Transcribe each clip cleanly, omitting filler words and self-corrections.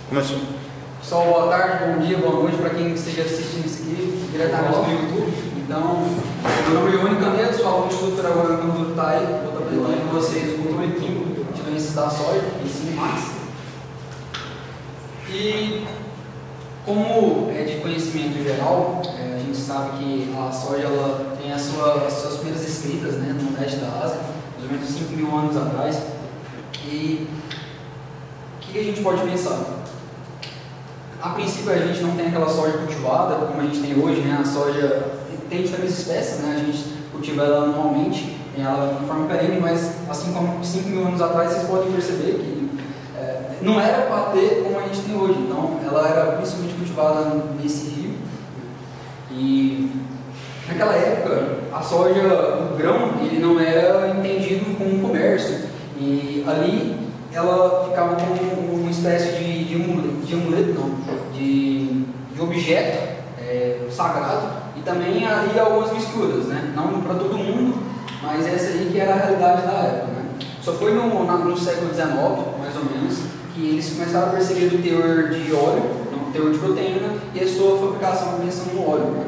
Começou. Pessoal, boa tarde, bom dia, boa noite para quem esteja assistindo isso aqui diretamente no YouTube. Então, meu nome é Ione Canedo, sou aluno do Instituto Agronômico do Itaí. Vou estar apresentando para vocês o controle químico de doenças da soja, ensino mais. E, como é de conhecimento geral, a gente sabe que a soja ela tem as suas primeiras escritas, né, no leste da Ásia, mais ou menos 5 mil anos atrás. E o que a gente pode pensar? A princípio a gente não tem aquela soja cultivada como a gente tem hoje, né? A soja tem diferentes espécies, né? A gente cultiva ela anualmente, tem ela de forma perene, mas assim como 5 mil anos atrás vocês podem perceber que não era para ter como a gente tem hoje. Então ela era principalmente cultivada nesse rio. E naquela época a soja, o grão, ele não era entendido como comércio. E ali ela ficava como uma espécie de objeto sagrado, e também havia algumas misturas, né? Não para todo mundo, mas essa aí que era a realidade da época, né? Só foi no século XIX, mais ou menos, que eles começaram a perceber o teor de óleo, o teor de proteína, e a sua fabricação pensando no óleo, né?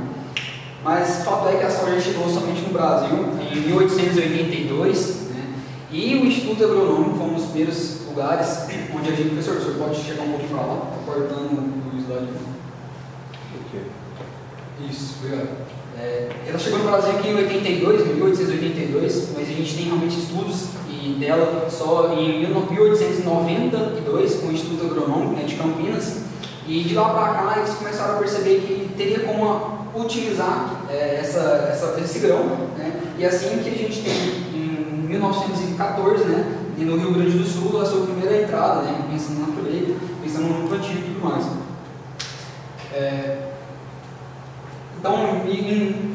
Mas o fato é que a soja chegou somente no Brasil em 1882, né? E o Instituto Agronômico foi um dos primeiros lugares onde a gente... Professor, o senhor pode chegar um pouquinho para lá? Está cortando o slide. Isso, obrigado. Ela chegou no Brasil aqui em 1882, mas a gente tem realmente estudos dela só em 1892, com o Instituto Agronômico, né, de Campinas, e de lá para cá eles começaram a perceber que teria como utilizar esse grão, né, e assim que a gente tem em 1914, né, e no Rio Grande do Sul, a sua primeira entrada, né, pensando na colheita, pensando no plantio e tudo mais. Então,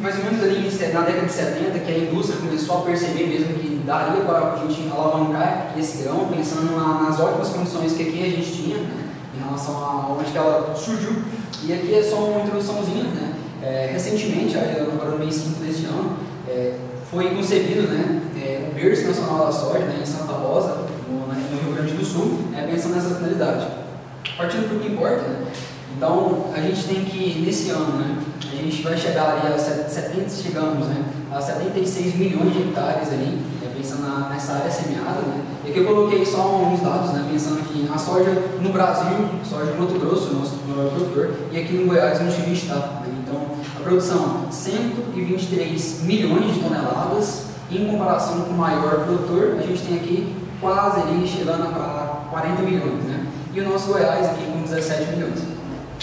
mais ou menos ali na década de 70, que a indústria começou a perceber mesmo que daria para a gente alavancar esse grão, pensando nas ótimas condições que aqui a gente tinha, né, em relação a onde que ela surgiu. E aqui é só uma introduçãozinha, né? Recentemente, agora no mês 5 deste ano, foi concebido, né, o berço nacional da soja, né, em Santa Rosa, no Rio Grande do Sul, pensando nessa finalidade. Partindo para o que importa, né? Então, a gente tem que, nesse ano, né, a gente vai chegar ali chegamos, né, a 76 milhões de hectares ali, pensando nessa área semeada, né. E aqui eu coloquei só uns dados, né, pensando que a soja no Brasil, soja no Mato Grosso, nosso maior produtor, e aqui no Goiás, onde a gente está, né. Então, a produção, 123 milhões de toneladas, em comparação com o maior produtor, a gente tem aqui quase ali chegando para 40 milhões, né. E o nosso Goiás aqui com 17 milhões.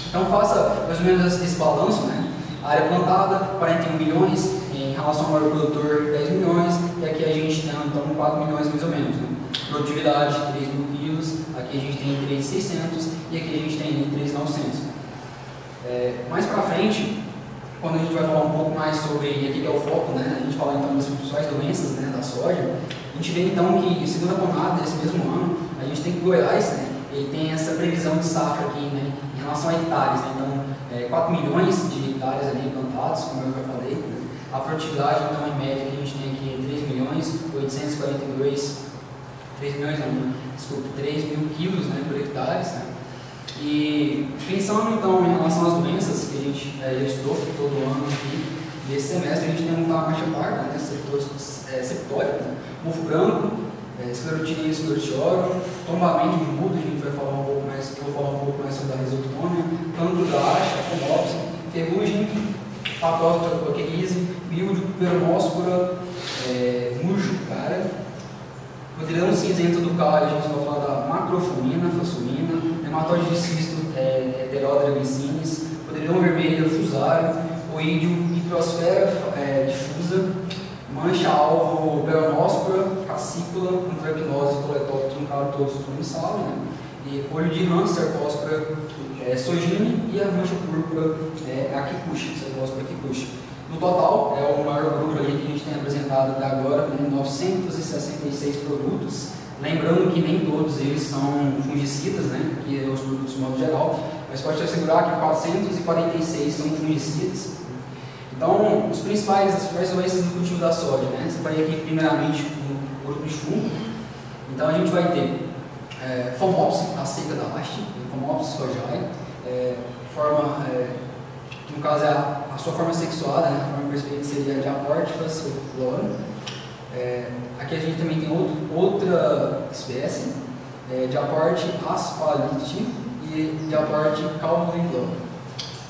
Então faça mais ou menos esse balanço, né? A área plantada, 41 milhões, em relação ao maior produtor, 10 milhões, e aqui a gente tem então 4 milhões mais ou menos, né? Produtividade, 3 mil quilos, aqui a gente tem 3.600 e aqui a gente tem 3.900. Mais para frente, quando a gente vai falar um pouco mais sobre, e aqui que é o foco, né? A gente fala então das principais doenças, né, da soja, a gente vê então que, segundo a Conab, desse mesmo ano, a gente tem que Goiás, né? Ele tem essa previsão de safra aqui, né, em relação a hectares, né? Então 4 milhões de hectares ali plantados, como eu já falei, né? A produtividade, então, em média, que a gente tem aqui 3 mil quilos, né, por hectares, né? E pensando então em relação às doenças que a gente já estudou todo ano aqui, nesse semestre a gente tem uma marcha parda, né, septórico, né, mofo branco, esclerotinia e esclerotiório, tombamento de mudo, a gente vai falar um pouco mais, eu vou falar um pouco mais sobre a risoctômia, cancro da haste, afomopse, ferrugem, patóctose, mildio, permóspora, murcho, cara, podridão cinzenta do cálice, a gente vai falar da macrofumina, façumina, nematóide de cisto, heteródera glicines, podridão vermelha, fusário, oídio, microsfera difusa, mancha-alvo, peronóspora, cacícula, antracnose, coletóptero, truncado, todos tromissal, né? E olho de hamster, póspora, sojine, e a mancha púrpura, a kikuchi, Cercospora kikuchi. No total, é o maior grupo ali que a gente tem apresentado até agora, com 966 produtos. Lembrando que nem todos eles são fungicidas, né? Que é os produtos de modo geral, mas pode te assegurar que 446 são fungicidas. Então, as principais doenças do cultivo da soja, né? Você vai aqui primeiramente com o grupo de fungo. Então, a gente vai ter FOMOPS, a seca da haste, FOMOPS sojae, forma, que no caso é a sua forma sexuada, né? A forma perfeita seria de aporte fasciculoro. Aqui a gente também tem outra espécie, de aporte asphalite e de aporte calvo-vingloro.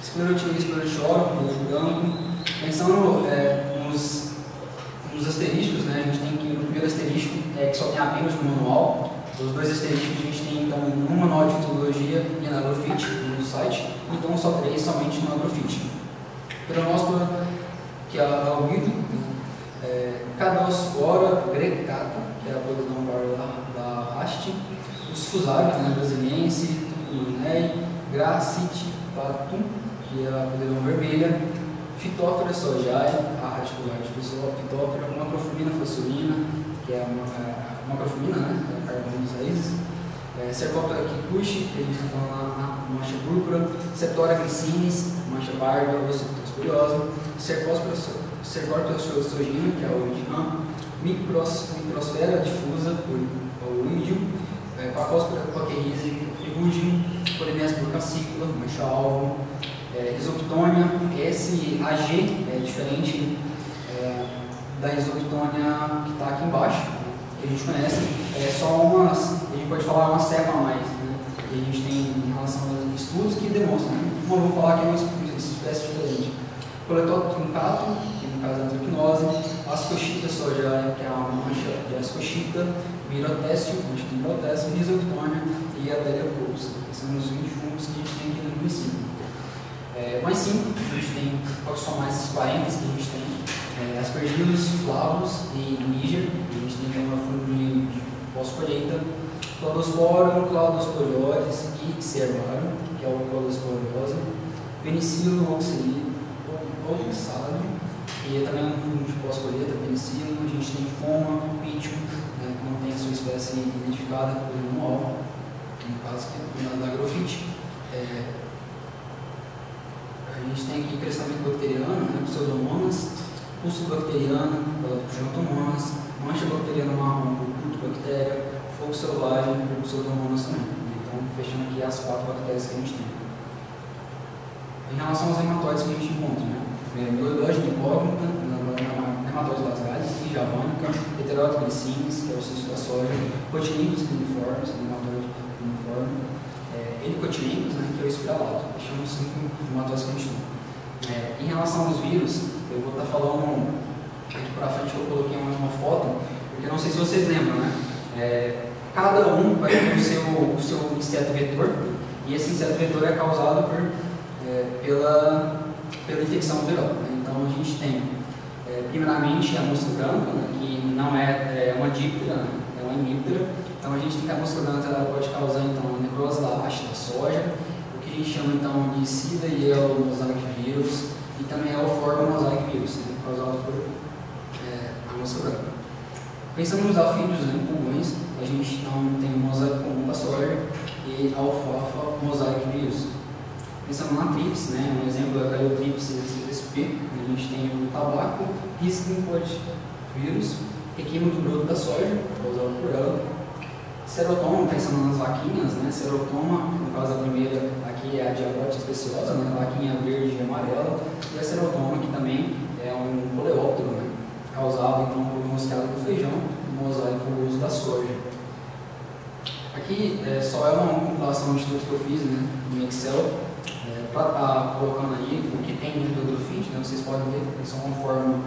Esclerotinia, esclerotiólogo, branco. Pensando nos asterísticos, né? A gente tem que no primeiro asterístico, que só tem apenas no manual. Os dois asterísticos a gente tem então no manual de fitologia e na Agrofit, no site, então só 3 somente no Agrofit. Peronospora, que é a albido, Cadospora grecata, que é a Polydombar da haste, os fusários, né? Brasiliense, Tucununei, Gracitipatum, que é a Polydombar vermelha, Phytophthora sojae, a radicular de Phytophthora, Macrofumina fossorina, que é a macrofumina, né? Carbono das raízes, Cercoptera kikuchi, que a gente está falando na mancha púrpura, Septoria glycinis, mancha parda, ossitosporiosa, Cercoptera soligina, que é o Oidium, Microsfera difusa, o Oidium, Pacospora coquerrize, Ferrugium, Polimés burcacícula, mancha alvo, Rhizoctonia, esse AG é diferente da Rhizoctonia que está aqui embaixo, que a gente conhece, a gente pode falar uma cepa a mais, né? Que a gente tem em relação aos estudos que demonstram, né? Vamos falar que é uma espécie diferente. Coletóptero truncato, que no caso é a antracnose, Ascochita sojae, que é uma mancha de ascochita, Mirotécio, mancha de mirotécio, Rhizoctonia e a Deliopoulos. Esses são os 20 fungos que a gente tem aqui no princípio. Mais 5, a gente tem, pode somar esses 40 que a gente tem. Aspergillus flavus e Níger, a gente tem uma fungo de pós-colheita, Claudosporum, Claudosporioses e Cervarum, que é o Claudosporiose, Penicillium oxalium, que é também um fungo de pós-colheita, Penicillium, a gente tem Foma, Pithium, né, que não tem a sua espécie identificada pelo manual, no caso que é da Agrofit. A gente tem aqui crescimento bacteriano, né, Pseudomonas, pulso bacteriano, Gigantomonas, mancha bacteriana marrom, Cultibactéria, fogo selvagem e Pseudomonas também. Então, fechando aqui as 4 bactérias que a gente tem. Em relação aos nematóides que a gente encontra, né? Mieloidose incógnita, nematóides basais, Javônica, Heterótica glycinis, que é o cisto da soja, Cotilingus uniformes, nematóide uniforme, Helicotilingus, né, que é o espiralato. Deixamos 5 nematóides que a gente tem. Em relação aos vírus, eu vou estar falando aqui para frente, eu coloquei uma foto, porque não sei se vocês lembram, né? Cada um vai ter o seu inseto vetor, e esse inseto vetor é causado pela infecção viral. Né? Então a gente tem, primeiramente, a mosca branca, né, que não é uma díptera, né? É uma hemíptera. Então a gente tem que a mosca branca, ela pode causar então a necrose da haste da soja, o que a gente chama então de Sida yellow mosaic vírus, e também é o Forma mosaic vírus, né, causado por a mosca branca. Pensando nos afídeos, né, em pulgões, a gente não tem o mosaico comum da soja e a alfalfa mosaic vírus. Pensando na trips, né, um exemplo é a Caliotrips sp, a gente tem o tabaco, Risking vírus, requimo do broto da soja, causado por ela. Serotoma, pensando nas vaquinhas, né, serotoma, no caso a primeira aqui é a Diabote especiosa, né, vaquinha verde e amarela, e a serotoma, que também é um coleóptero, né, causado então por mosqueado do feijão, mosaico por uso da soja. Aqui só é uma compilação de tudo que eu fiz, né, no Excel, para estar colocando aí o que tem dentro do Agrofit, né, vocês podem ver, isso é uma forma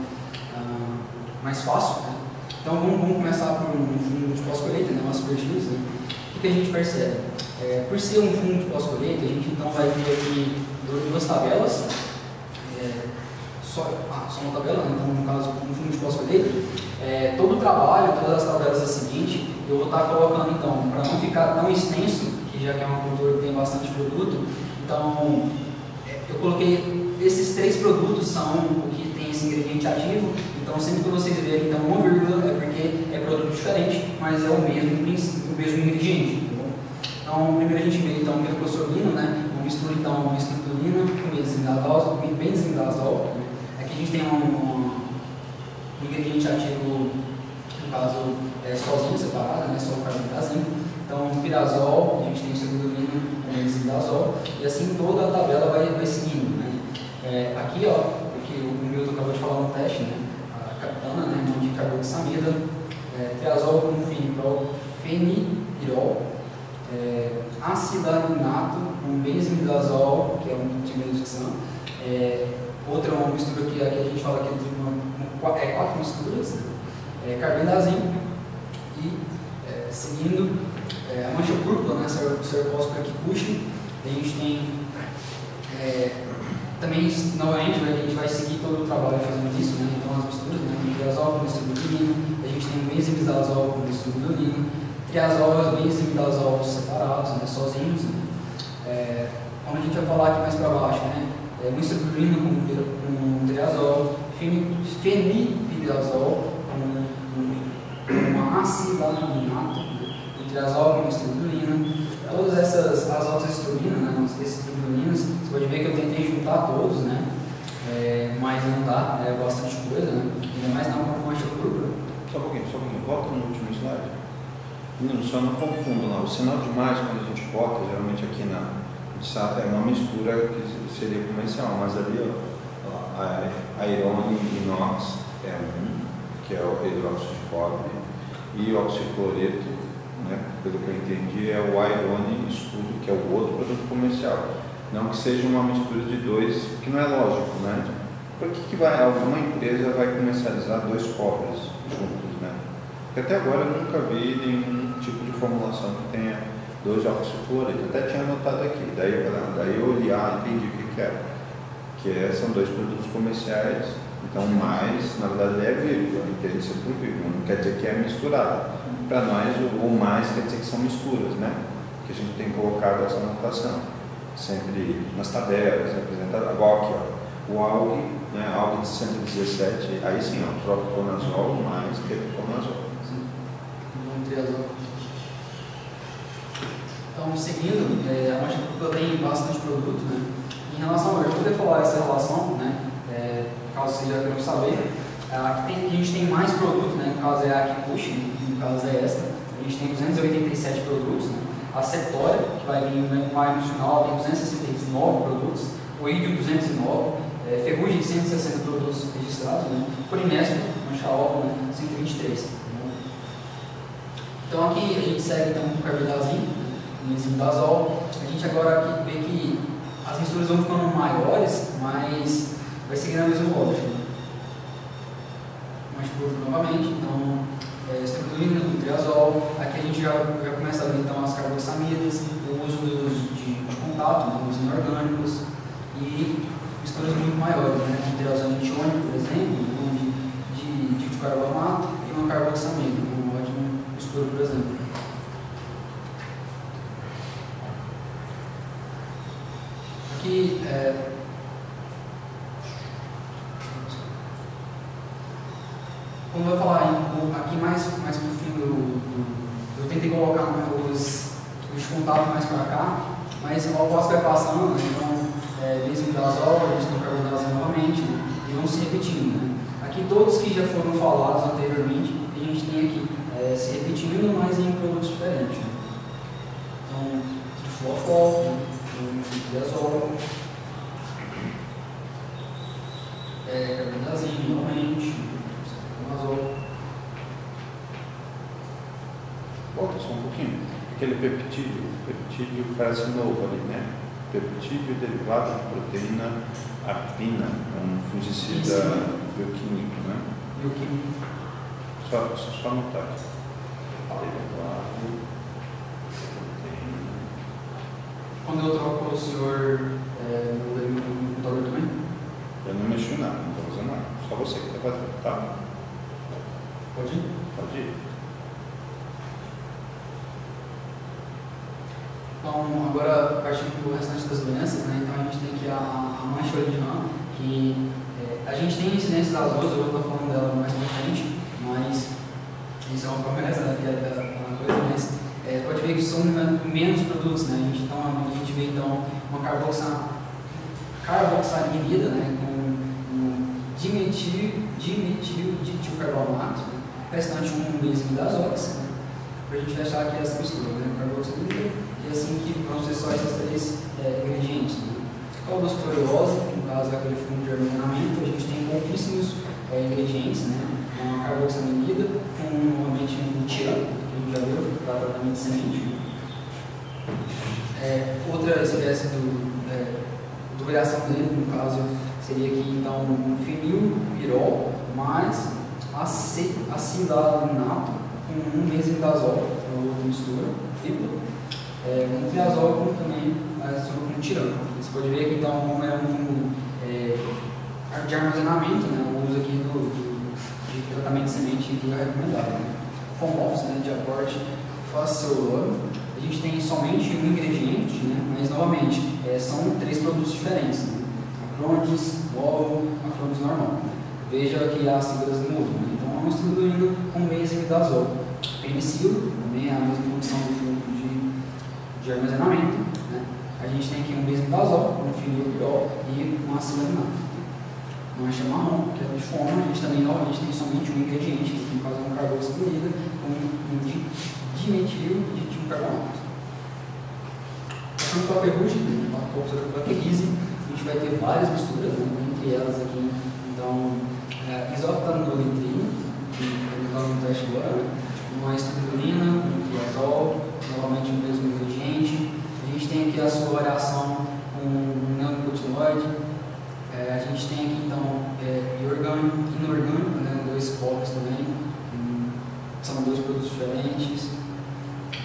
mais fácil, né. Então vamos começar por um fungo de pós-colheita, né, umas Aspergillus, né. O que a gente percebe? Por ser um fungo de pós-colheita, a gente então vai ter aqui 2 tabelas, só uma tabela, né? Então no caso um fungo de pós-colheita, todo o trabalho, todas as tabelas é o seguinte, eu vou estar colocando então, para não ficar tão extenso, que já que é uma cultura que tem bastante produto, então eu coloquei esses 3 produtos são o que tem esse ingrediente ativo. Então, sempre que vocês verem então, uma vírgula, é porque é produto diferente, mas é o mesmo ingrediente. Tá bom? Então, primeiro a gente vê então, o metoxorbino, né? Uma mistura então, uma estrictolina com benzimidazol. Aqui a gente tem um ingrediente ativo, no caso, sozinho, separado, né? Só o carbamazepina. Então, pirazol, a gente tem isoprolina com benzimidazol, e assim toda a tabela vai seguindo, né? Aqui, ó, o que o Milton acabou de falar no teste, né? A captana, né, de carboxamida, triazol com fenipirol, acidarinato com benzimidazol, que é um tipo de medicação, outra uma mistura que aqui a gente fala que é 4 misturas, né? Carbendazim, e seguindo a mancha púrpura, né, Cercospora kikuchi. A gente tem também, novamente, a gente vai seguir todo o trabalho fazendo isso, né? Então as misturas, né, triazol com isoprolina, a gente tem benzimidazol com isoprolina, triazol e benzimidazol separados, né, sozinhos, né? Quando a gente vai falar aqui mais para baixo, né, isoprolina com triazol, fenipidazol com acidarinato, triazol com isoprolina. Todas essas azoxestrobina, né, essas isotoninas, você pode ver que eu tentei juntar todos, né, mas não dá, é bastante coisa, né, ainda mais na mancha púrpura. Só um pouquinho, volta no último slide. Não, só não confunda, não. O sinal de mais, quando a gente bota, geralmente aqui é uma mistura que seria comercial, mas ali, ó, a Irone inox é que é o hidróxido de cobre, e o oxicloreto, né, pelo que eu entendi, é o Irone escudo, que é o outro produto comercial. Não que seja uma mistura de dois, que não é lógico, né? Por que alguma empresa vai comercializar dois cobres juntos, né? Porque até agora eu nunca vi nenhum tipo de formulação que tenha dois oxicloreto. Até tinha anotado aqui, daí eu olhei, entendi o que era. São dois produtos comerciais, então mais, na verdade, é vírgula, entende ser por vírgula, não quer dizer que é misturado. Para nós, o mais quer dizer que são misturas, né? Que a gente tem colocado essa anotação, sempre nas tabelas, representado, igual aqui, ó, o AUG, né, AUG de 117, aí sim, ó, propiconazol mais ketoconazol. Então, seguindo, a mancha púrpura tem bastante produto, né? Em relação, eu vou poder falar essa relação, né? Caso vocês já queiram saber, aqui a gente tem mais produto, né? No caso é a kikuchi, no caso é esta. A gente tem 287 produtos, né? A Cetória, que vai vir no final, tem 269 produtos. O Ídio, 209. Ferrugem, 160 produtos registrados, né? Polinesp, mancha alva, né? 123. Então aqui a gente segue então, com o carbendazim, o benzimidazol. A gente agora aqui vê que as misturas vão ficando maiores, mas vai seguindo a mesma lógica. Mais púrpura novamente, então isoprolina, triazol. Aqui a gente já começa a ver então as carboxamidas, o uso de contato, né, os inorgânicos e misturas muito maiores, né, de triazol etiônico, por exemplo, de carbonato e uma carboxamida, uma ótima mistura, por exemplo. Aqui quando eu falar aqui mais para o fim eu tentei colocar os contatos mais para cá, mas ao passo vai passando, né? Então benzimidazol, a gente tem carbendazol novamente, né? E vão se repetindo, né? Aqui todos que já foram falados anteriormente, a gente tem aqui se repetindo, mas em produtos diferentes, né? Então, trifluofol, benzimidazol, carbendazim novamente, volta só um pouquinho. Aquele peptídeo parece novo ali, né? Peptídeo derivado de proteína apina, um fungicida bioquímico, né? Bioquímico. Só anotar aqui. Derivado proteína. Quando eu troco o senhor no computador também? Eu não mexi nada, não estou fazendo nada. Só você que está fazendo, tá? Pode ir? Pode ir. Então, agora partindo para o restante das doenças, né? Então a gente tem aqui a mancha original, que a gente tem incidência das outras, eu vou estar falando dela mais pra frente, mas isso é uma promessa da coisa, mas pode ver que são menos produtos, né? Então a gente vê então uma carboxaminida, né? Com dimetil ditilcarbonato, né? Restante um benzimidazol, né? para a gente achar aqui essa mistura, né? Carboxamida, e assim que vão ser só esses três ingredientes. Né? Caldosporeose, no caso é aquele fundo de armazenamento, a gente tem pouquíssimos ingredientes, né? Uma carboxamida com um ambiente tirano, que a gente já viu, para tratamento de semente. Outra espécie do variação dele, no caso, seria aqui então um fenilpirol mais acilanato com um mesindazol, é outra mistura tripla, um triazol também com tirano. Você pode ver aqui então como é um fungo de armazenamento, né, o uso aqui de tratamento de semente que é recomendado. Né? Fomos, né, de aporte fascioloro. A gente tem somente um ingrediente, né, mas novamente são três produtos diferentes. Né? Acronis, novo, Acronis normal. Veja que as siglas mudam. Né? Então, é uma estruturina com mesimidazol. Penicilo, também é a mesma condição do fungo de armazenamento. Né? A gente tem aqui um mesimidazol, um fenilpirol e um acilanato. Não é chamarrão, que é de foma. A gente também novamente tem somente um ingrediente, que no caso é uma carboxamida com um dimetil de carbonato. Passando para a ferrugem, um pouco sobre a bacteríase, a gente vai ter várias misturas, né? Entre elas aqui, então, isoftanolitrina, que nós vamos teste agora, uma estruturina, um triazol, novamente o mesmo ingrediente. A gente tem aqui a sua variação com um neonicotinoide. A gente tem aqui então orgânico, inorgânico, né? Dois polos também, são dois produtos diferentes.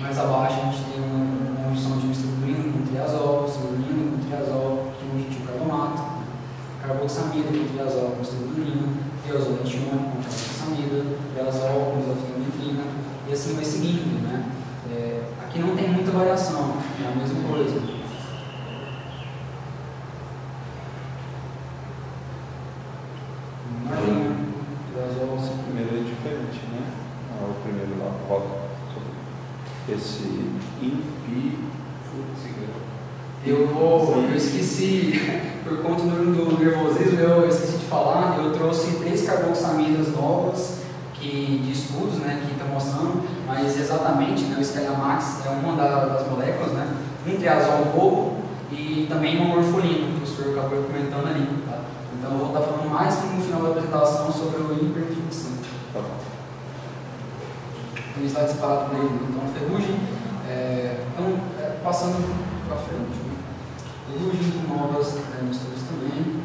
Mais abaixo a gente tem uma junção de estruturina com triazol, estruturina com triazol, que é um metilcarbonato, carboxamida com triazol com estruturina, triazol etiônico com carboxamida, triazol com isofenitrina, e assim vai seguindo, né? Aqui não tem muita variação, é a mesma coisa. O primeiro é diferente, né? O primeiro lá coloca esse impi. Eu esqueci, por conta do nervosismo, eu esqueci de falar, eu trouxe 3 carboxamidas novas de estudos, né, que estão mostrando, mas exatamente, né, o Scalamax é uma das moléculas, né, um triazol um pouco e também uma morfolina, que o senhor acabou comentando ali. Tá? Então eu vou estar falando mais no final da apresentação sobre o hiperinfecção. Tem um slide separado dele, então ferrugem, passando para frente, né? Ferrugem com novas misturas também,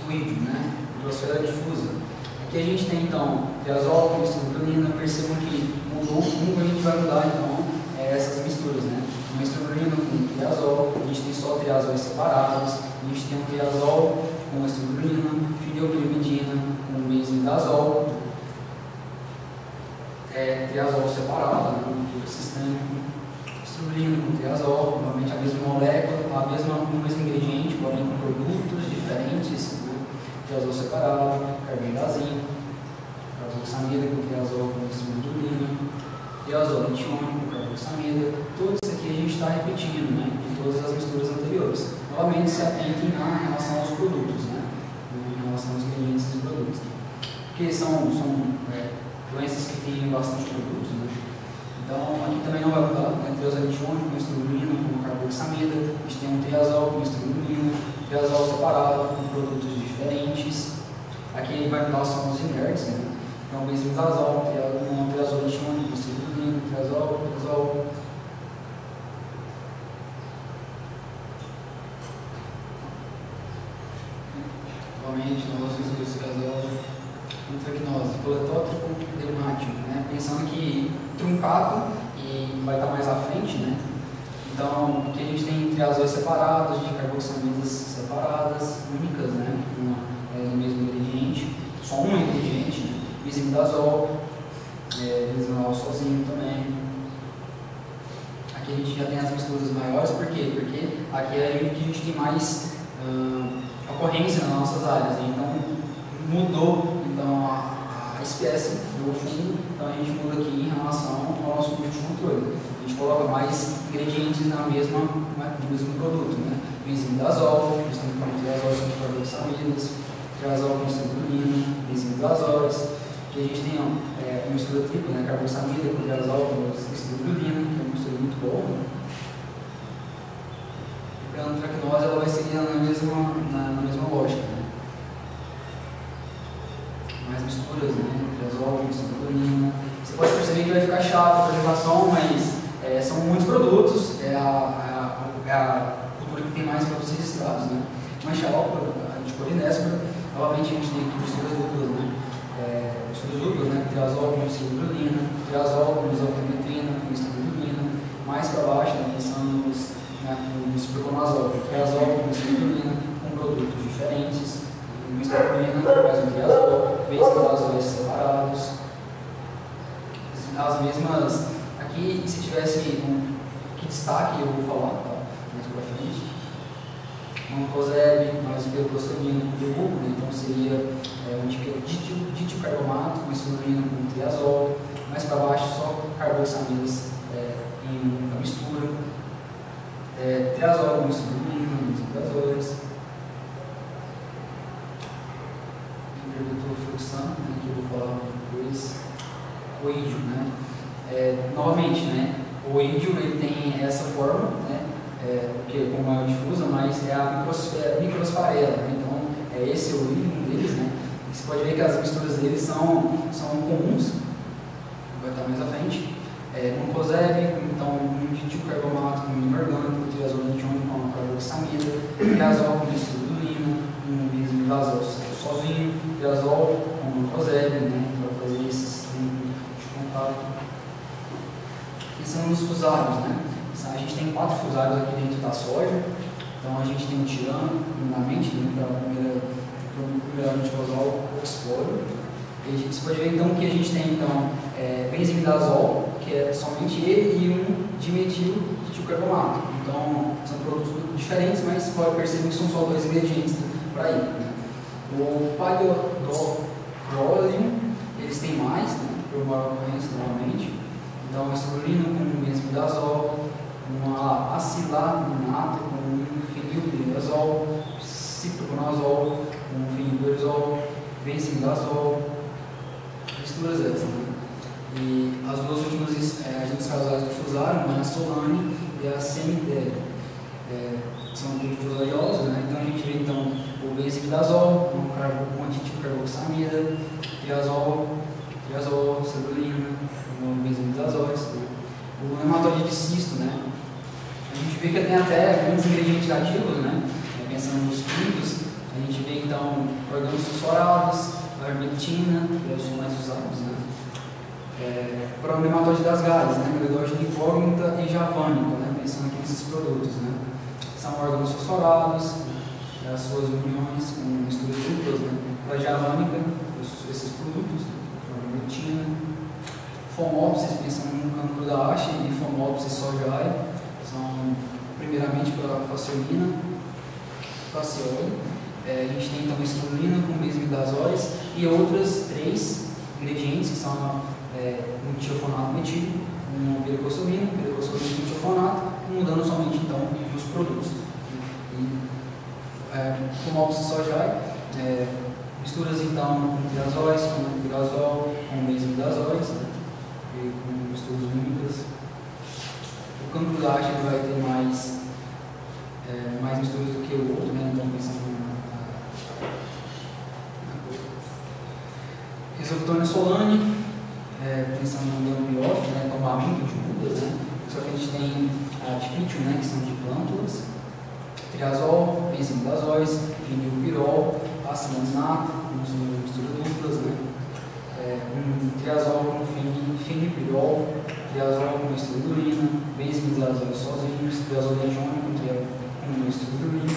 o ídio, né? Hidrosfera difusa. Aqui a gente tem então triazol com estruturina. Percebam que mudou como a gente vai mudar então essas misturas, né? Uma estruturina com triazol, a gente tem só triazóis separados, a gente tem um triazol com estruturina, fenilpirimidina com mesindazol, triazol separado, né? Sistêmico, estruturina com triazol, novamente a mesma molécula, o mesmo ingrediente, porém com produtos diferentes, né? Triazol separado, carbendazina, carboxamida com triazol com estruturina, triazol etiônico com carboxamida. Tudo isso aqui a gente está repetindo, né? Em todas as misturas anteriores. Novamente se atentem em relação aos produtos, né? Em relação aos ingredientes dos produtos. Porque são doenças que têm bastante produtos, né? Então, aqui também não vai mudar, né? Triazol etiônico com estruturina, com carboxamida, a gente tem um triazol com estruturina, triazol separado com produtos diferentes. Aqui vai mudar são os inertes, né? Então, o mesindazol, um triazol etiônico com estruturina, triazol. Novamente, nós vamos esse triazol. Antracnose, coletótrico dermático, né? Pensando que truncado e vai estar mais à frente, né? Então, aqui a gente tem triazóis separados, de carboxamidas separadas, únicas, né? Do mesmo ingrediente, só um ingrediente, né? Mesindazol, mesindazol sozinho também. Aqui a gente já tem as misturas maiores, por quê? Porque aqui é a gente tem mais ocorrência nas nossas áreas, né? Então mudou a espécie do fungo, então a gente muda aqui em relação ao nosso grupo de controle. A gente coloca mais ingredientes no mesmo produto, né? Mesindazol, triazol com carboxamidas, triazol com estruturina, mesindazóis. A Aqui a gente tem uma mistura tripla, né? Carboxamida, clordiazol, com citrulina, que é uma mistura muito boa. Né? A antracnose ela vai seguir na mesma lógica. Né? Mais misturas, né? Triazol, citrulina. Você pode perceber que vai ficar chato a apresentação, mas são muitos produtos, é a cultura que tem mais para vocês estrados, né? Mancha-álcool, anticolinésper, novamente a gente tem aqui misturas duplas, né? Misturas duplas, né? Triazol com citrulina, triazol com isofenmetrina, com citrulina, mais para baixo, né? Pensando no superconazol, triazol com citrulina, com produtos diferentes, citrulina, mais um triazol, benzimidazóis separados, as mesmas. Aqui, se tivesse que destaque, eu vou falar, tá? Mais para frente. Mancozeb, mais pirocostamina com diurco, né? Então seria um ditilcarbomato com citrulina com triazol. Mais para baixo, só carboxamidas em uma mistura. Triazol com citrulina, benzimidazóis. Hidroxano, né? Que eu vou falar depois. Oídio, né? Novamente, né? O oídio ele tem essa forma, né? Porque como é difusa, mas é a microsfarela, né? Então esse é o oídio deles, né? E você pode ver que as misturas deles são comuns, vai estar mais à frente. Mancozeb, então um ditilcarbomato com inorgânico, triazol antiônico com carboxamida, triazol com citrulina, um benzimidazol sozinho, triazol com mancozeb, né? Para fazer esses de contato. São os fusários, né? A gente tem 4 fusários aqui dentro da soja. Então a gente tem o tirano, primeiramente, para o primeiro nitrosol oxiporo. Você pode ver então que a gente tem benzimidazol, que é somente ele, e um dimetilcarbomato. Então são produtos diferentes, mas pode perceber que são só 2 ingredientes para ele. Né? O paliodicrolium, eles têm mais, né? Por maior ocorrência novamente. Então, citrulina com benzimidazol, uma acilaminato com fenildiazol, ciproconazol com fenildiazol, benzimidazol, misturas essas. Né? E as duas últimas agentes causais do fusário, a Solane e a Semidel, são tudo fusariosas, né? Então a gente vê então, o benzimidazol, um anticarboxamida, triazol, citrulina, benzimidazóis, o nematóide de cisto, né? A gente vê que tem até muitos ingredientes ativos, né? Pensando nos químicos, a gente vê então orgânicos fosforados, a vermectina, que são mais usados, né? Para o nematóide das galhas, né? Gledorgia incógnita e javânica, né? Pensando aqui nesses produtos, né? São órgãos fosforados, as suas uniões com misturas duplas, né? Para a javânica, esses produtos, a vermectina. Fomopsis, pensando no cancro da haste, e Fomopsis sojae, são primeiramente para faciolina, faciole. A gente tem também citrulina com benzimidazóis e outras 3 ingredientes que são um tiofonato metílico, um pirocostamina com tiofonato, mudando somente então os produtos. Fomopsis sojae, misturas então com triazóis, com triazol, com benzimidazóis, com misturas únicas. O cancro da haste vai ter mais misturas do que o outro, né? Então pensando na Rhizoctone solane, pensando no Leombioff, né? Tombamento de mudas, né? Só que a gente tem a dipítio, né? Que são de plântulas, triazol, benzimidazóis, vinilpirol, acilaminato, misturas duplas, né? Triazol com fenilpirol, triazol com citrulina, benzimidazóis sozinhos, triazol antiônico com citrulina.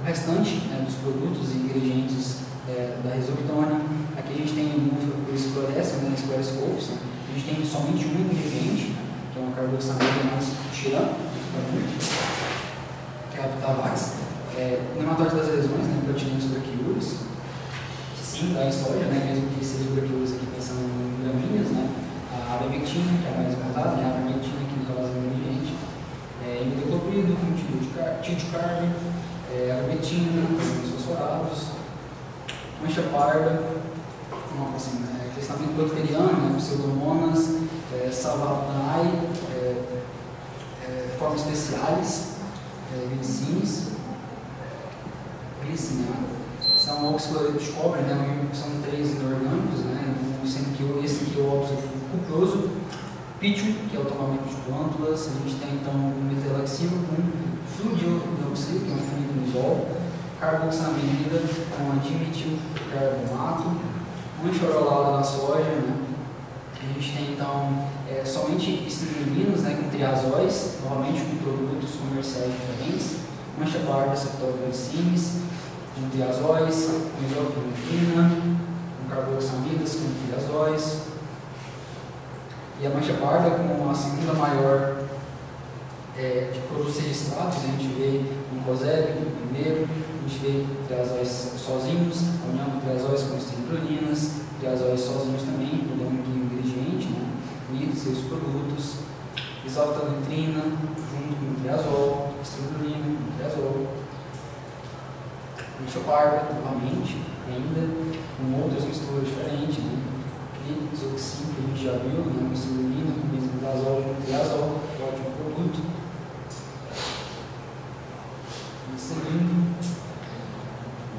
O restante dos produtos e ingredientes da Rhizoctone, aqui a gente tem o esclarece, né, esclarecofos, a gente tem somente um ingrediente, que é uma carboxamida mais tirana, que é a Vitavax. O nematóide das lesões, né, Protineus braquiúris, sim, da soja, né, mesmo que seja braquiúris aqui pensando em gramíneas, né, a vermectina, que é a mais contada, né, a vermectina que no caso é o ingrediente, imidacloprido, com tiocarbe, a vermectina, com os fosforados, mancha parda, assim, crescimento bacteriano, né, pseudomonas, salvadanae, formas especiais, glicines, são oxicloreto de cobre, né, são 3 inorgânicos, né, sendo que esse aqui é o óxido cuproso, pítio, que é o tombamento de plântulas, a gente tem então o metalaxilo com fluidioxilo, que é um fluido carboxamida com dimetilcarbonato, mancha orolada na soja, né. A gente tem então somente estribulinos, né, com triazóis, novamente com produtos comerciais diferentes, mancha parda, cefaloglicines, com triazóis, com isopropilina, com carboxamidas, com triazóis. E a mancha parda, como a segunda maior de produtos registrados, a gente vê um COSEB no primeiro, a gente vê triazóis sozinhos, a união de triazóis com estribulinas, triazóis sozinhos também, no nome do ingrediente, né, e seus produtos, isoftalitrina junto com triazol, estribulina com triazol, mancha parda, novamente, ainda com outras misturas diferentes, né, isoxim, que a gente já viu, né, com estribulina, com benzoiazol, com triazol, ótimo produto. E seguindo,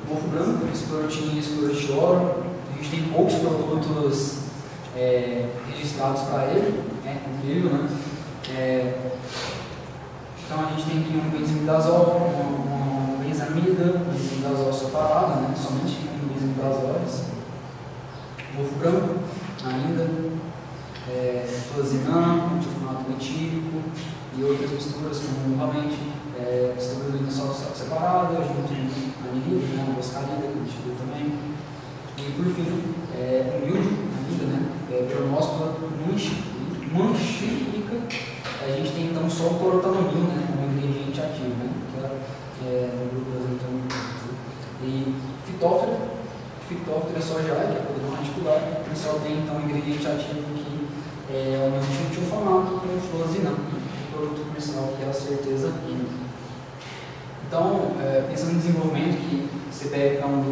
mofo branco, esclerotina e esclerotioro. A gente tem poucos produtos registrados para ele, incrível, né? Então a gente tem aqui um benzimidazol, uma benzamida, um benzimidazol separado, né? Somente um benzimidazóis. Mofo branco, ainda, fluozinam, antifumato metílico e outras misturas, como novamente estrobulina só separada, junto com anilida, né? Boscarida, que a gente viu também. E por fim, o milho ainda, né? Germóspora manchílica. A gente tem então só o clorotanonil, né? Como ingrediente ativo, né? Que no grupo das e fitófera é soja, que é podridão radicular, e só tem então um ingrediente ativo que é o metilfamato com fluozinam, um produto comercial que é a certeza química. Então, pensando no desenvolvimento, que você pega então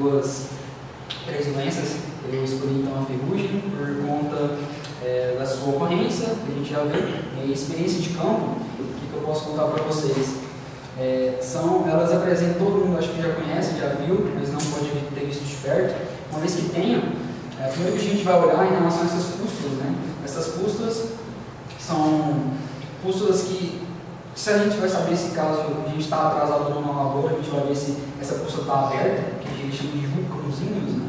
3 doenças, eu escolhi então a ferrugem por conta da sua ocorrência, que a gente já vê, e experiência de campo, o que eu posso contar para vocês. Elas apresentam, todo mundo acho que já conhece, já viu, mas não pode ter visto de perto. Uma vez que tenha, primeiro que a gente vai olhar em relação a essas pústulas, né? Essas pústulas são pústulas que, se a gente vai saber se caso a gente está atrasado ou não na lavoura, a gente vai ver se essa pústula está aberta, que a gente chama de vulcãozinhos, né?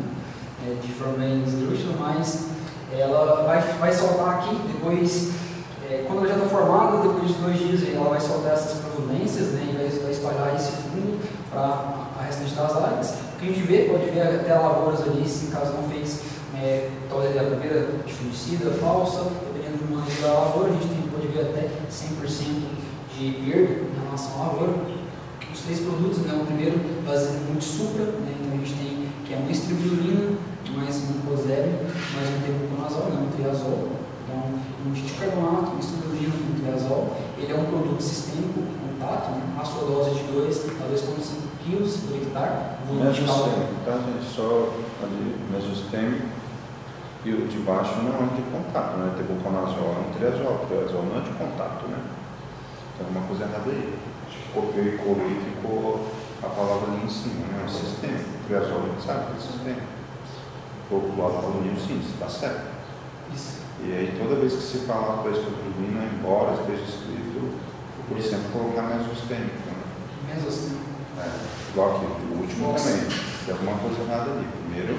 De forma bem esdrúxula, mas ela vai soltar aqui, depois, quando ela já está formada, depois de 2 dias, ela vai soltar essas providências, né? E vai espalhar esse fungo para a restante das áreas. O que a gente vê, pode ver até lavouras ali, se caso não fez talvez a primeira de fungicida falsa, dependendo do manejo da lavoura, a gente pode ver até 100% de perda em relação à lavoura. Os 3 produtos, né, o primeiro baseado no supra, né, então a gente tem que é uma estribulina, mais um COSEB, mais um tebuconazol, né, um triazol, então um dieticarbonato, uma estribulina, um triazol. Ele é um produto sistêmico, contato, né, a sua dose de 2 a 2,5 kg por hectare. Mesostêmico, tá, gente? Só ali, mesostêmico. E o de baixo não é de contato, né? Tebuconazol é um triazol, o triazol não é de contato, né? Tem alguma coisa errada aí. Acho que copiou e colou e ficou a palavra ali em cima, né? É sistêmico. O triazol a gente sabe que é sistêmico. O lado falou sim, está certo. Isso. E aí toda vez que se falar para a estrobulina, embora esteja escrito, por exemplo, colocar mesostêmico, né? Mesostêmico. Igual aqui, o último também. Tem alguma coisa errada ali. Primeiro,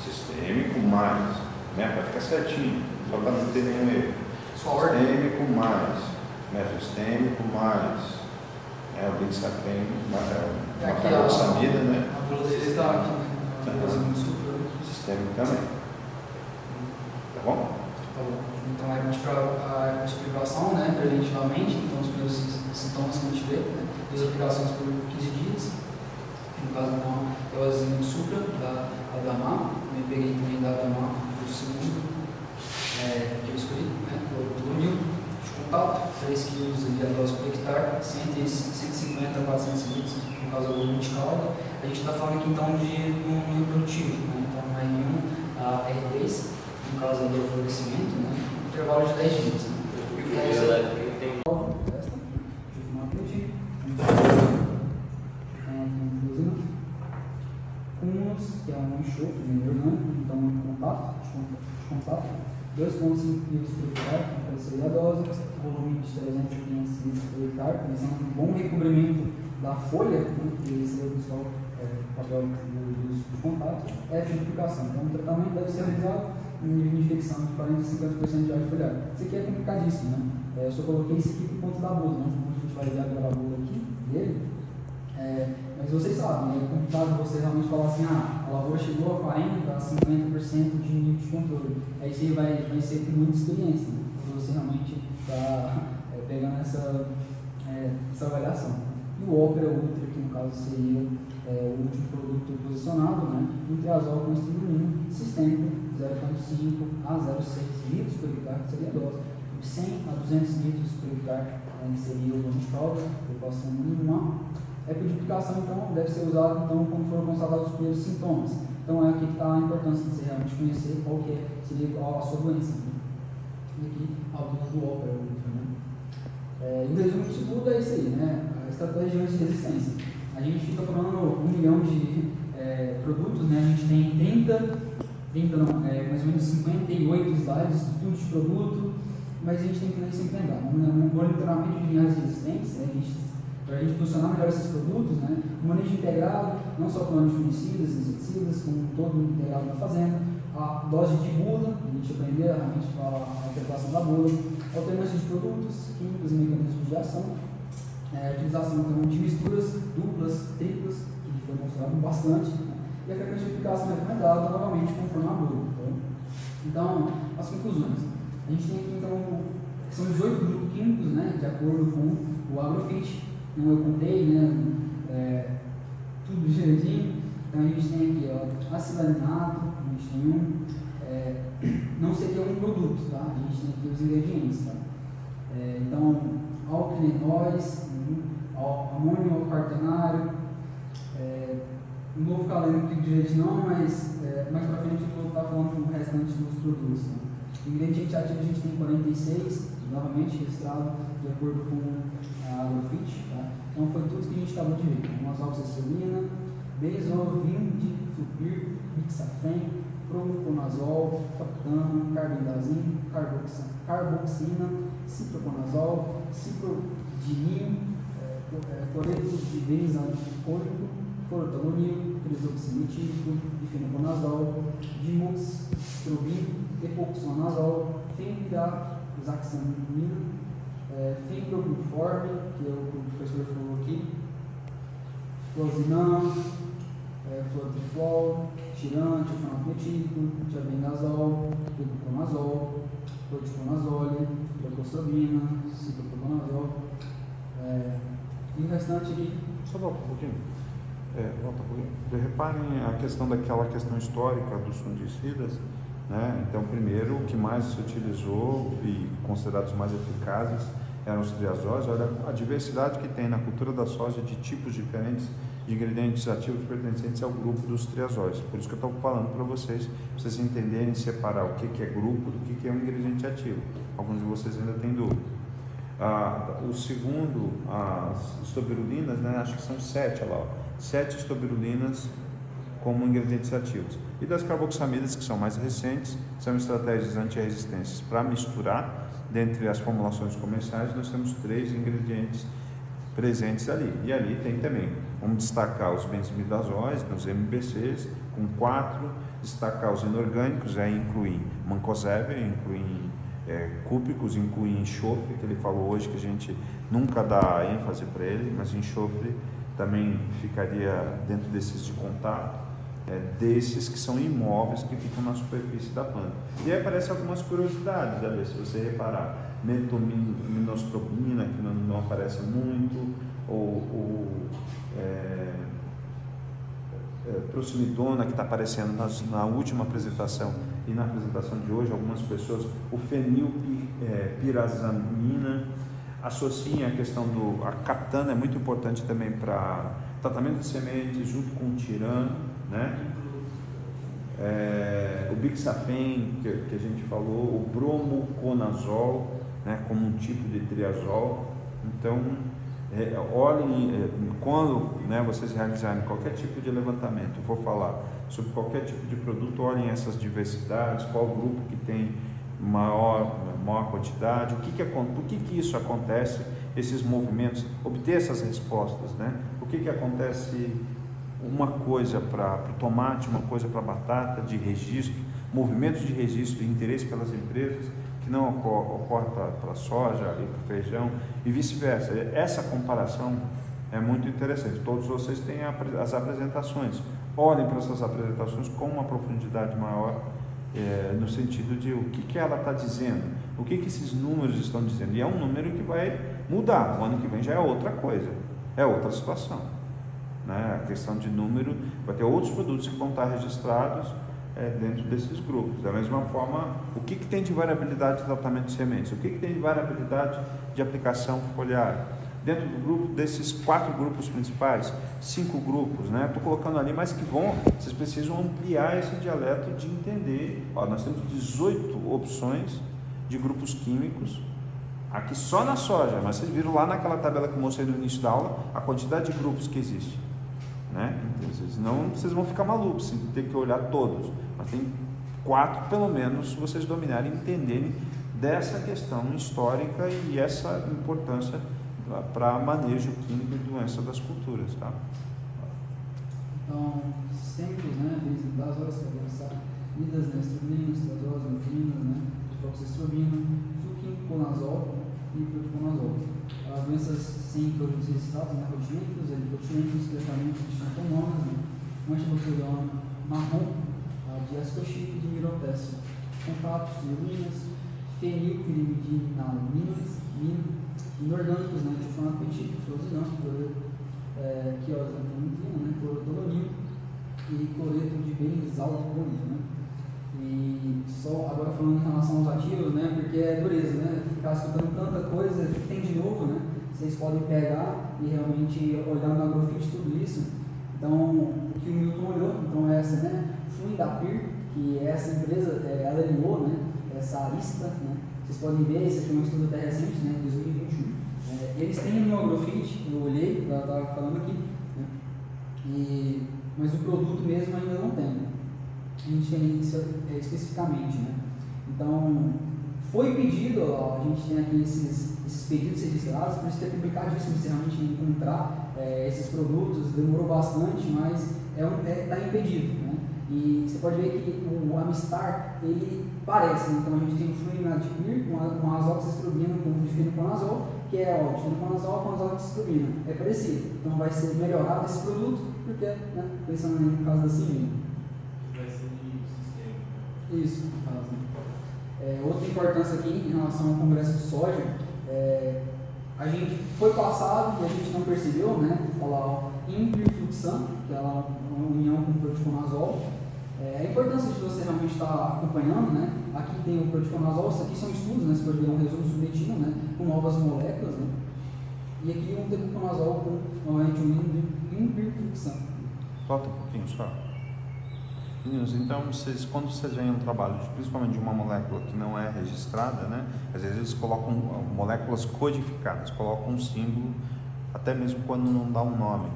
sistêmico mais, né? Para ficar certinho, só para não ter nenhum erro. Sistêmico mais, mesostêmico mais, o benzsafeno, uma carboxamida, né? A bula dele está aqui, né? Sistêmico também. Tá bom? Tá bom. Então a gente para a explicação, né? Preventivamente, então os primeiros sintomas que a gente vê, né? 2 aplicações por 15 dias. No caso, então, é o azinho de supra da Adamar. Eu peguei também da Adamar o segundo que eu escolhi, né? O Lunil de contato, 3 kg de dose por hectare, 150 a 400 litros, no caso do volume de calda. A gente está falando aqui então de um meio produtivo, né? na R1 a R3, no caso ali é o florescimento, né? Intervalo de 10 dias. Né? E o florescimento tem cúmulos, que é um enxofre orgânico, então de contato, 2,5 litros por hectare, que seria a dose, volume de 300 litros por hectare, pensando um bom recobrimento da folha, né, que esse é o principal papel dos contatos, é a frutificação. Então o tratamento deve ser realizado em nível de infecção de 40 a 50% de área foliar. Isso aqui é complicadíssimo, né? Eu só coloquei isso aqui por conta da bula, né? A gente vai ver agora a bula aqui dele. Mas vocês sabem, é complicado você realmente falar assim, a lavoura chegou a 40% a 50% de nível de controle. Aí você vai ser com muita experiência, né? Quando você realmente está pegando essa avaliação. E o Opera Ultra, que no caso seria o último produto posicionado, né? Um triazol com estribulina sistêmico 0,5 a 0,6 litros por hectare, que seria a dose, de 100 a 200 litros por hectare, que seria o volume de calda, preocupação mínima. A epidemificação, então, deve ser usado quando for constatados os primeiros sintomas. Então, é aqui que está a importância de você realmente conhecer qual que seria a sua doença. Né? E aqui, algumas do Opera Ultra. Né? E o resumo disso tudo é isso aí, né? A estratégia de resistência. A gente fica falando 1 milhão de produtos, né? A gente tem mais ou menos 58 slides, tudo de produto, mas a gente tem que sempre lembrar. Um monitoramento de linhas resistentes, para a gente funcionar melhor esses produtos, né? O manejo integrado, não só falando de fungicidas, inseticidas, como todo integrado na fazenda, a dose de bula, a gente aprender realmente a interpretação da bula, alternância de produtos, químicos e mecanismos de ação, utilização também de misturas duplas, triplas, que foi mostrado bastante, né? E a frequência de aplicação recomendada, novamente, conforme a bula. Então, as conclusões. A gente tem aqui, então, são 18 grupos químicos, né? De acordo com o Agrofit. Então, eu contei, né, tudo direitinho. Então, a gente tem aqui, ó, acilalinato, a gente tem não seria um produto, tá? A gente tem aqui os ingredientes, tá? Então, alquilenóis, amônio quaternário, não vou ficar lendo tudo direito não, mas mais pra frente eu vou estar falando do restante dos produtos. Né? Ingrediente ativo a gente tem 46, novamente registrado de acordo com a Agrofit. Tá? Então foi tudo que a gente estava de ver. Azoxicilina, benzovindiflupir, mixafen, proconazol, captano, carbendazim, carboxina, ciproconazol, ciprodinil, cloreto de benzalcônico, clorotalonil, crisoxametílico, difenoconazol, dimoxestrobin, epoxonazol, fenpirazoxamina, fenprogliforme, que é o que o professor falou aqui, clozinam, fluotrifol, tirante, fenometílico, tiabendazol, gluconazol, proticonazole, glucostrobina, ciproconazol, e o restante aqui. Só volta um pouquinho. Volta um pouquinho. Reparem a questão daquela questão histórica dos fungicidas, né? Então, primeiro, o que mais se utilizou e considerados mais eficazes eram os triazóis. Olha a diversidade que tem na cultura da soja de tipos diferentes de ingredientes ativos pertencentes ao grupo dos triazóis. Por isso que eu estou falando para vocês entenderem, separar o que é grupo do que é um ingrediente ativo. Alguns de vocês ainda têm dúvida. O segundo, as estobirulinas, né? Acho que são 7, olha lá, 7 estobirulinas como ingredientes ativos. E das carboxamidas, que são mais recentes, são estratégias anti-resistências. Para misturar, dentre as formulações comerciais, nós temos 3 ingredientes presentes ali. E ali tem também, vamos destacar os benzimidazóis, os MBCs, com 4, destacar os inorgânicos, incluir mancozeb, incluir cúbicos, incluir enxofre, que ele falou hoje que a gente nunca dá ênfase para ele, mas enxofre também ficaria dentro desses de contato, desses que são imóveis que ficam na superfície da planta. E aí aparecem algumas curiosidades, se você reparar, metaminostrobina, que não aparece muito, ou prosimidona, que está aparecendo na última apresentação e na apresentação de hoje, algumas pessoas, o fenilpirazamina, associem a questão a captana, é muito importante também para tratamento de sementes junto com o tirano, né? o bixafen, que a gente falou, o bromoconazol, né, como um tipo de triazol. Então, olhem, quando, né, vocês realizarem qualquer tipo de levantamento, for falar sobre qualquer tipo de produto, olhem essas diversidades, qual grupo que tem maior quantidade, por que isso acontece, esses movimentos, obter essas respostas, né? Por que acontece uma coisa para o tomate, uma coisa para a batata, de registro, movimentos de registro e interesse pelas empresas, que não ocorre para a soja e para o feijão, e vice-versa. Essa comparação é muito interessante. Todos vocês têm as apresentações. Olhem para essas apresentações com uma profundidade maior, no sentido de o que ela está dizendo, o que esses números estão dizendo. E é um número que vai mudar. O ano que vem já é outra coisa, é outra situação, né? A questão de número, vai ter outros produtos que vão estar registrados dentro desses grupos. Da mesma forma, o que tem de variabilidade de tratamento de sementes, o que tem de variabilidade de aplicação foliar. Dentro do grupo, desses 4 grupos principais, 5 grupos, né? Estou colocando ali, mas vocês precisam ampliar esse dialeto de entender. Ó, nós temos 18 opções de grupos químicos, aqui só na soja, mas vocês viram lá naquela tabela que eu mostrei no início da aula, a quantidade de grupos que existe, né? Senão vocês vão ficar malucos, tem que olhar todos, mas tem 4 pelo menos, se vocês dominarem e entenderem dessa questão histórica e essa importância para manejo químico e doença das culturas, tá? Então, sempre, né, das horas idas, né, estrobinos, das horas anfinas, né, fluoxestrobina, fluquinconazol e fluconazol. As doenças sem produtos registrados, né, rotínicos, eritrotínicos, tratamento de xantomonas, né, antibacteriana, marrom, diazoxide de mirotécio, contatos, urinas, fenilpirimidinaminas, inorgânicos, né, tifanato petílico, fluoxidão, quiosantamitina, né, clorotoluanil e cloreto de benzalcônico, né. E só agora falando em relação aos ativos, né, porque é dureza, né, ficar escutando tanta coisa, o que tem de novo, né, vocês podem pegar e realmente olhar no agrofit tudo isso. Então, o que o Milton olhou, então essa, né, Fundapir, que essa empresa, ela ligou, né, essa arista, né, vocês podem ver, esse aqui é um estudo até recente, né, 2021. Eles têm no agrofit, eu olhei, ela estava falando aqui, né, mas o produto mesmo ainda não tem, né? A gente tem isso especificamente, né? Então, foi pedido, ó, a gente tem aqui esses pedidos registrados, por isso que é complicadíssimo se realmente encontrar esses produtos, demorou bastante, mas está impedido, né? E você pode ver que o Amistar, ele parece, né? Então a gente tem o fluinadipir com azoxestrobina com difenoconazol, que é o difenoconazol com azoxestrobina, é parecido, então vai ser melhorado esse produto, porque, né, pensando no caso da sirene. Vai ser de sistema. Isso, no caso, né? Outra importância aqui em relação ao congresso de soja, a gente foi passado e a gente não percebeu, né? Olha lá, ó, impirfluxan, que é uma união com o proticonazol. A importância de você realmente estar acompanhando, né? Aqui tem o proticonazol, isso aqui são estudos, né? Você pode ver um resumo submetido, né? Com novas moléculas, né? E aqui um tebuconazol com novamente um impirfluxan. Volta um pouquinho só. Meninos, então quando vocês veem um trabalho, principalmente de uma molécula que não é registrada, né? Às vezes eles colocam moléculas codificadas, colocam um símbolo, até mesmo quando não dá um nome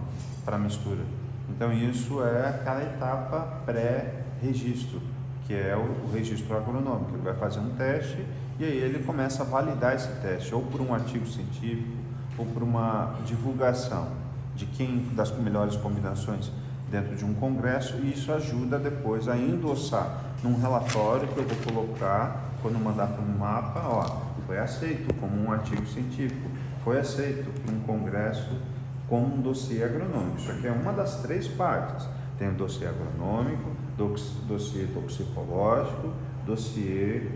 para a mistura. Então isso é aquela etapa pré-registro, que é o registro agronômico. Ele vai fazer um teste e aí ele começa a validar esse teste, ou por um artigo científico, ou por uma divulgação de das melhores combinações dentro de um congresso, e isso ajuda depois a endossar num relatório que eu vou colocar quando mandar para um mapa, ó, foi aceito como um artigo científico, foi aceito para um congresso como um dossiê agronômico. Isso aqui é uma das 3 partes. Tem o dossiê agronômico, dossiê toxicológico, dossiê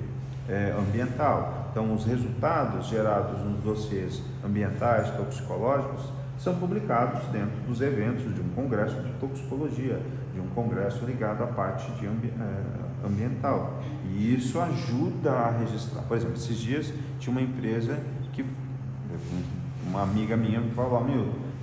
ambiental. Então, os resultados gerados nos dossiês ambientais, toxicológicos, são publicados dentro dos eventos de um congresso de toxicologia, de um congresso ligado à parte de ambiental. E isso ajuda a registrar. Por exemplo, esses dias tinha uma empresa que, uma amiga minha me falou,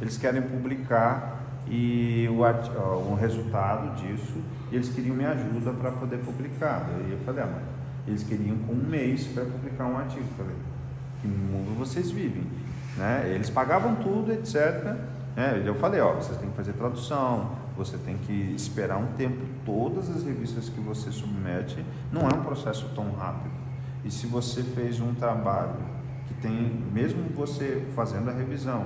eles querem publicar e o resultado disso, e eles queriam minha ajuda para poder publicar. Aí eu falei, mas eles queriam com um mês para publicar um artigo. Eu falei, que mundo vocês vivem? Né? Eles pagavam tudo, etc. Eu falei, vocês têm que fazer tradução, você tem que esperar um tempo, todas as revistas que você submete, não é um processo tão rápido. E se você fez um trabalho que tem, mesmo você fazendo a revisão,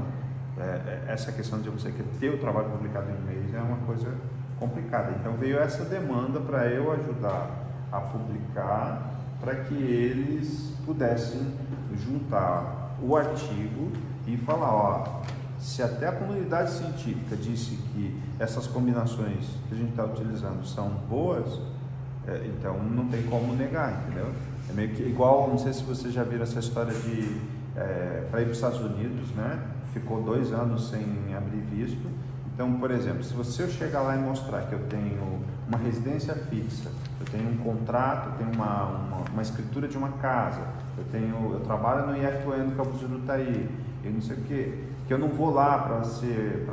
essa questão de você ter o trabalho publicado em um mês é uma coisa complicada. Então veio essa demanda para eu ajudar a publicar, para que eles pudessem juntar o artigo e falar, se até a comunidade científica disse que essas combinações que a gente está utilizando são boas, então não tem como negar, entendeu? É meio que igual, não sei se vocês já viram essa história de para ir para os Estados Unidos, né? Ficou 2 anos sem abrir visto. Então, por exemplo, se você chegar lá e mostrar que eu tenho uma residência fixa, eu tenho um contrato, eu tenho uma escritura de uma casa, eu trabalho no IFOE no Campos do Itaí, eu não sei o quê, que eu não vou lá para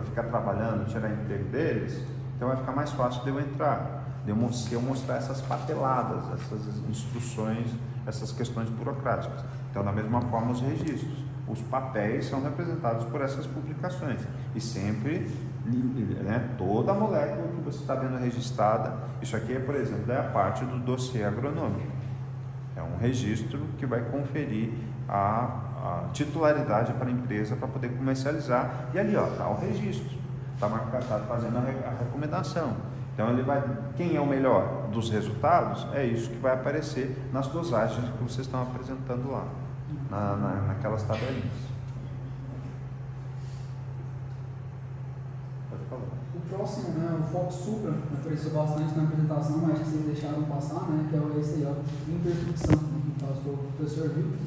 ficar trabalhando, tirar emprego deles, então vai ficar mais fácil de eu entrar, se eu mostrar essas papeladas, essas instruções, essas questões burocráticas. Então, da mesma forma, os registros, os papéis são representados por essas publicações e sempre, né, toda a molécula que você está vendo registrada, isso aqui, por exemplo, é a parte do dossiê agronômico, é um registro que vai conferir a titularidade para a empresa para poder comercializar, e ali está o registro, está fazendo a recomendação. Então quem é o melhor dos resultados, é isso que vai aparecer nas dosagens que vocês estão apresentando lá, naquelas tabelinhas. Pode falar. O próximo, né, o Foco Supra, apareceu bastante na apresentação, mas que vocês deixaram passar, né, que é esse aí, imperfecção, que passou o professor Vitor.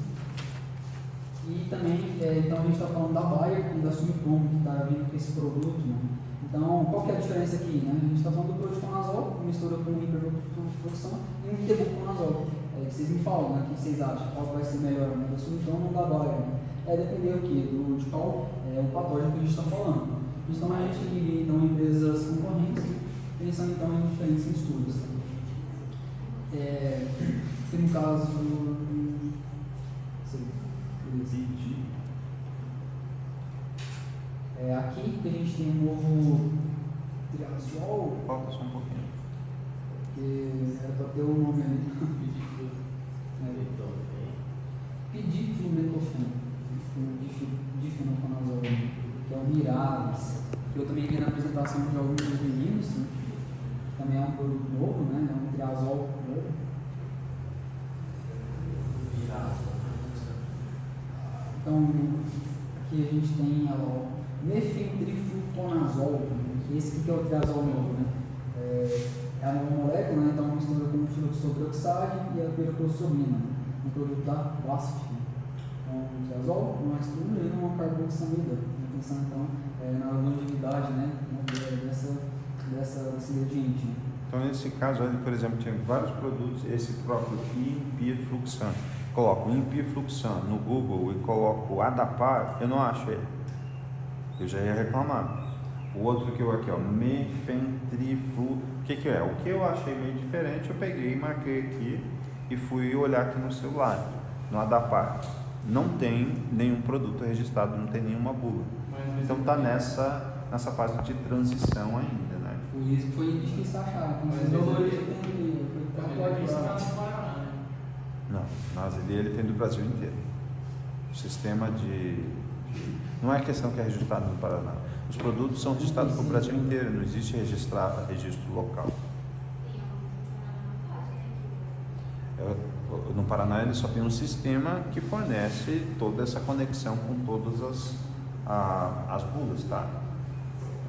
E também, então a gente está falando da Bayer e da Sumitomo, que está vindo com esse produto, né? Então, qual que é a diferença aqui, né? A gente está falando do proticonazol, mistura com hiperfluxão e um tebuconazol. Vocês me falam, né, o que vocês acham? Qual vai ser melhor, né? Da Sumitomo ou da Bayer? Né? Depender o quê? De qual é o patógeno que a gente está falando. Então, a gente divide então, empresas concorrentes, pensando então em diferentes misturas. Tem um caso... aqui que a gente tem um novo triazol. Falta só um pouquinho. Que era para ter um nome ali. Pidiflumetofeno. Difenoconazol, que é o Mirades, que eu também vi na apresentação de alguns dos meninos. Né? Também é um produto novo, né? É um triazol novo. Então, aqui a gente tem mefentrifluconazol, que esse aqui é o triazol novo, né? É a nova molécula, né? Então mistura com fluoxoperoxide e a piroclostomina, um produto da WASP. Então, um triazol, uma estrutura e uma carboxamida. Pensando então na longevidade, né? Desse ingrediente. Né? Então, nesse caso, por exemplo, tinha vários produtos, esse próprio Impirfluxan. Coloco Impirfluxan no Google e coloco Adapar, eu não acho ele. Eu já ia reclamar. O outro que eu aqui, mefentriflu, o que é? O que eu achei meio diferente, eu peguei, marquei aqui e fui olhar aqui no celular, no Adapar. Não tem nenhum produto registrado, não tem nenhuma bula. Então está nessa fase de transição ainda, né? Por isso foi difícil achar. Não, mas ele tem do Brasil inteiro. O sistema não é questão que é registrado no Paraná. Os produtos são registrados para o Brasil inteiro, não existe registro local. No Paraná ele só tem um sistema que fornece toda essa conexão com todas as bulas, tá?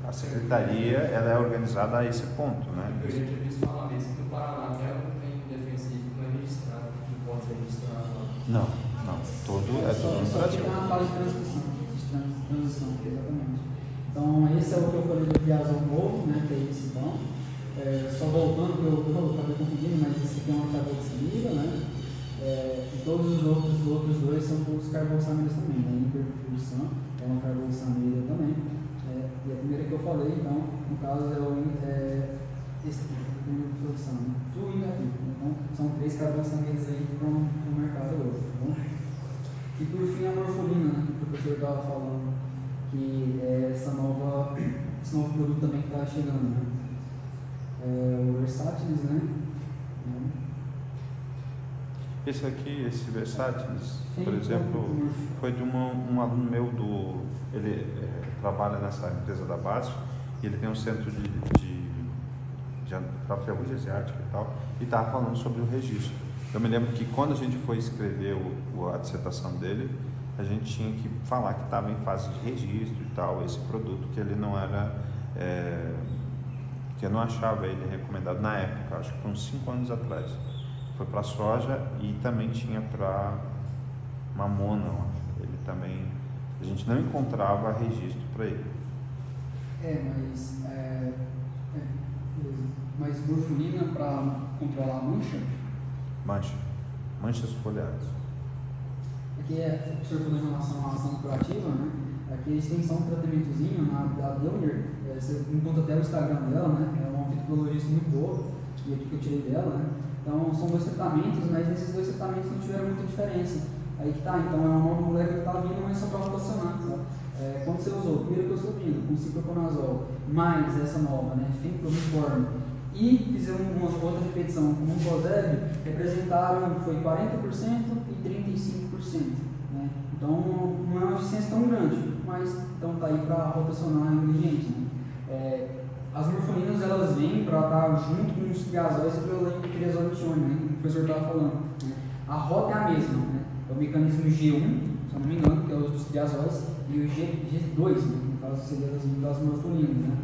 A secretaria ela é organizada a esse ponto, né? Eu já tinha visto falar mesmo que no Paraná não tem defensivo, não é registrado, não pode ser registrado. Não, tudo no Brasil. Só na fase de transição, exatamente. Então, esse é o que eu falei do triazol novo, né, que é esse então. Só voltando, que eu acabei confundindo, mas esse aqui é uma carboxamida, né? E todos os outros dois são todos carboxamidas também, né? Hiperfluxan é uma carboxamida também. E a primeira que eu falei, então, no caso, esse aqui, a primeira produção, né? Flu e ativo. Então, são 3 carboxamidas aí para o mercado hoje, tá bom? E por fim, a morfolina, né, que o professor estava falando, que é esse novo produto também que está chegando, né? O Versatilis, né? Esse aqui, esse Versatilis, por exemplo, foi de um aluno meu ele trabalha nessa empresa da BASF e ele tem um centro para ferrugem asiática e tal, e estava falando sobre o registro. Eu me lembro que quando a gente foi escrever a dissertação dele, a gente tinha que falar que estava em fase de registro e tal, esse produto, que ele não era, que eu não achava ele recomendado na época, acho que foi uns 5 anos atrás. Foi para soja e também tinha para mamona, ele também, a gente não encontrava registro para ele. Mas morfolina para controlar a mancha? Manchas foliares. Aqui o professor falou em relação à ação curativa, né? Aqui eles têm só um tratamentozinho da Deuner, você encontra até o Instagram dela, né? É uma fitopatologista muito boa, e aqui que eu tirei dela, né? Então são 2 tratamentos, mas nesses 2 tratamentos não tiveram muita diferença. Aí que tá, então é uma nova molécula que está vindo, mas só para rotacionar, tá? Quando você usou piraclostrobina com ciproconazol, mais essa nova, né? Fenflumiform, e fizemos uma outra repetição com um COSEB, representaram, foi 40% e 35%. Né? Então não é uma eficiência tão grande, mas então está aí para rotacionar ingredientes. Né? As morfolinas elas vêm para estar junto com os triazóis e triazolitione, né? Como o professor estava falando. Né? A rota é a mesma, né? É o mecanismo G1, se eu não me engano, que é o dos triazóis, e o G2, né? No caso seria das morfolinas. Né?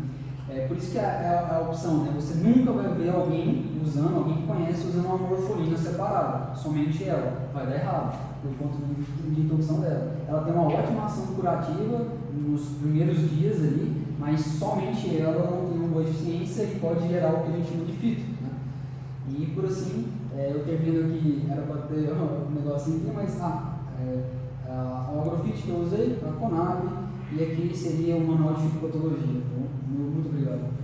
Por isso que é a opção, né? Você nunca vai ver alguém que conhece usando uma morfolina separada, somente ela, vai dar errado, por conta de intoxicação dela. Ela tem uma ótima ação curativa nos primeiros dias ali, mas somente ela não tem uma boa eficiência e pode gerar o que a gente chama de fito. Né? E por assim, eu termino aqui, era para ter um negocinho aqui, mas a Agrofit que eu usei, a Conab, e aqui seria o manual de fitopatologia. Então, muito obrigado.